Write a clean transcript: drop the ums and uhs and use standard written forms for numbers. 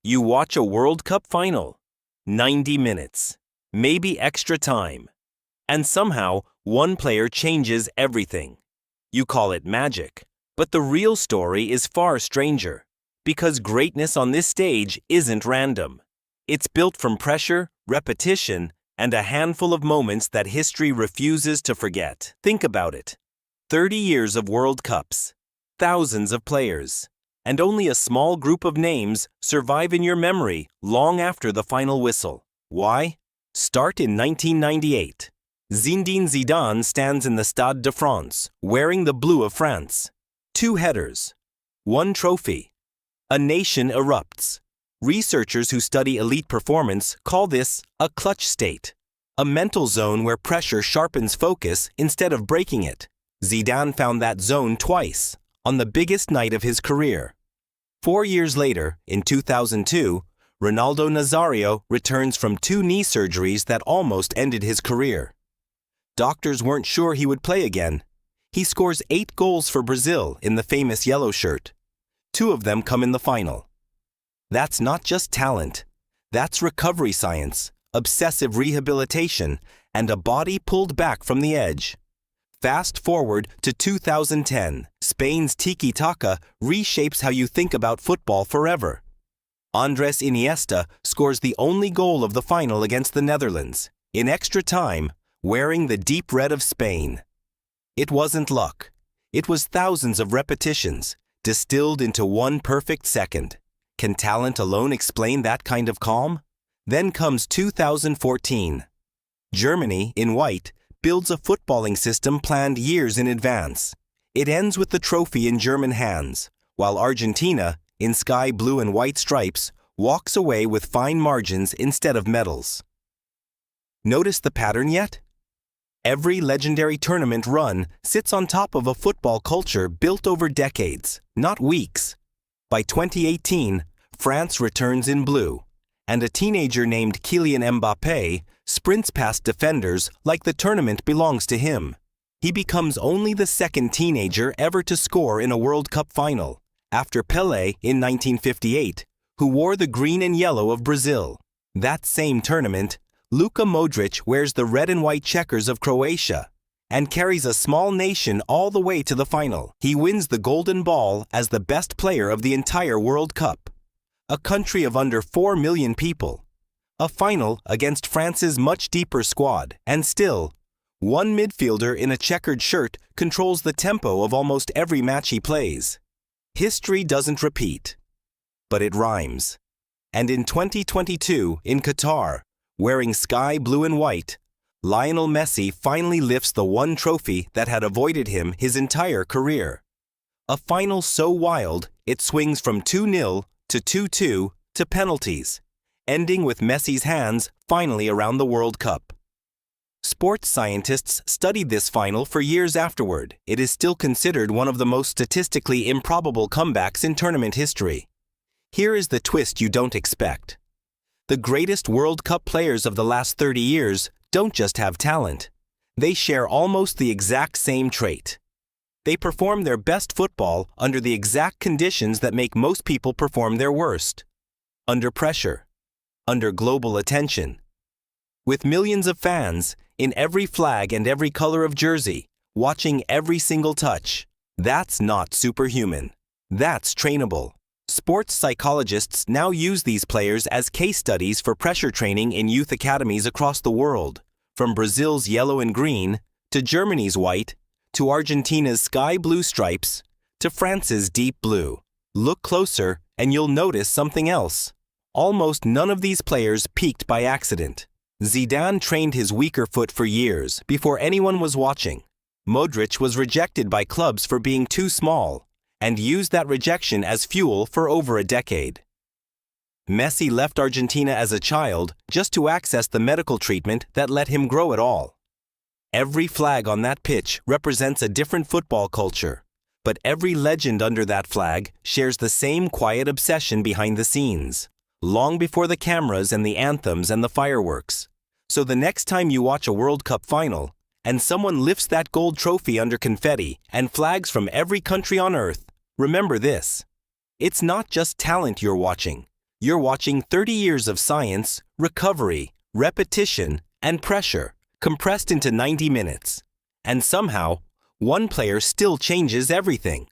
You watch a World Cup final. 90 minutes. Maybe extra time. And somehow, one player changes everything. You call it magic. But the real story is far stranger. Because greatness on this stage isn't random. It's built from pressure, repetition, and a handful of moments that history refuses to forget. Think about it. 30 years of World Cups. Thousands of players. And only a small group of names survive in your memory long after the final whistle. Why? Start in 1998. Zinedine Zidane stands in the Stade de France, wearing the blue of France. 2 headers. 1 trophy. A nation erupts. Researchers who study elite performance call this a clutch state, a mental zone where pressure sharpens focus instead of breaking it. Zidane found that zone twice, on the biggest night of his career. 4 years later, in 2002, Ronaldo Nazario returns from 2 knee surgeries that almost ended his career. Doctors weren't sure he would play again. He scores 8 goals for Brazil in the famous yellow shirt. 2 of them come in the final. That's not just talent. That's recovery science, obsessive rehabilitation, and a body pulled back from the edge. Fast forward to 2010, Spain's tiki-taka reshapes how you think about football forever. Andres Iniesta scores the only goal of the final against the Netherlands, in extra time, wearing the deep red of Spain. It wasn't luck. It was thousands of repetitions, distilled into one perfect second. Can talent alone explain that kind of calm? Then comes 2014. Germany, in white, builds a footballing system planned years in advance. It ends with the trophy in German hands, while Argentina, in sky blue and white stripes, walks away with fine margins instead of medals. Notice the pattern yet? Every legendary tournament run sits on top of a football culture built over decades, not weeks. By 2018, France returns in blue, and a teenager named Kylian Mbappé sprints past defenders like the tournament belongs to him. He becomes only the second teenager ever to score in a World Cup final, after Pelé in 1958, who wore the green and yellow of Brazil. That same tournament, Luka Modric wears the red and white checkers of Croatia and carries a small nation all the way to the final. He wins the Golden Ball as the best player of the entire World Cup. A country of under 4 million people. A final against France's much deeper squad, and still, one midfielder in a checkered shirt controls the tempo of almost every match he plays. History doesn't repeat, but it rhymes. And in 2022, in Qatar, wearing sky blue and white, Lionel Messi finally lifts the one trophy that had avoided him his entire career. A final so wild, it swings from 2-0 to 2-2 to penalties, ending with Messi's hands finally around the World Cup. Sports scientists studied this final for years afterward. It is still considered one of the most statistically improbable comebacks in tournament history. Here is the twist you don't expect. The greatest World Cup players of the last 30 years don't just have talent. They share almost the exact same trait. They perform their best football under the exact conditions that make most people perform their worst. Under pressure. Under global attention. With millions of fans, in every flag and every color of jersey, watching every single touch. That's not superhuman. That's trainable. Sports psychologists now use these players as case studies for pressure training in youth academies across the world, from Brazil's yellow and green, to Germany's white, to Argentina's sky blue stripes, to France's deep blue. Look closer and you'll notice something else. Almost none of these players peaked by accident. Zidane trained his weaker foot for years before anyone was watching. Modric was rejected by clubs for being too small, and used that rejection as fuel for over a decade. Messi left Argentina as a child just to access the medical treatment that let him grow at all. Every flag on that pitch represents a different football culture, but every legend under that flag shares the same quiet obsession behind the scenes, long before the cameras and the anthems and the fireworks. So the next time you watch a World Cup final, and someone lifts that gold trophy under confetti and flags from every country on earth, remember this. It's not just talent you're watching. You're watching 30 years of science, recovery, repetition, and pressure compressed into 90 minutes. And somehow, one player still changes everything.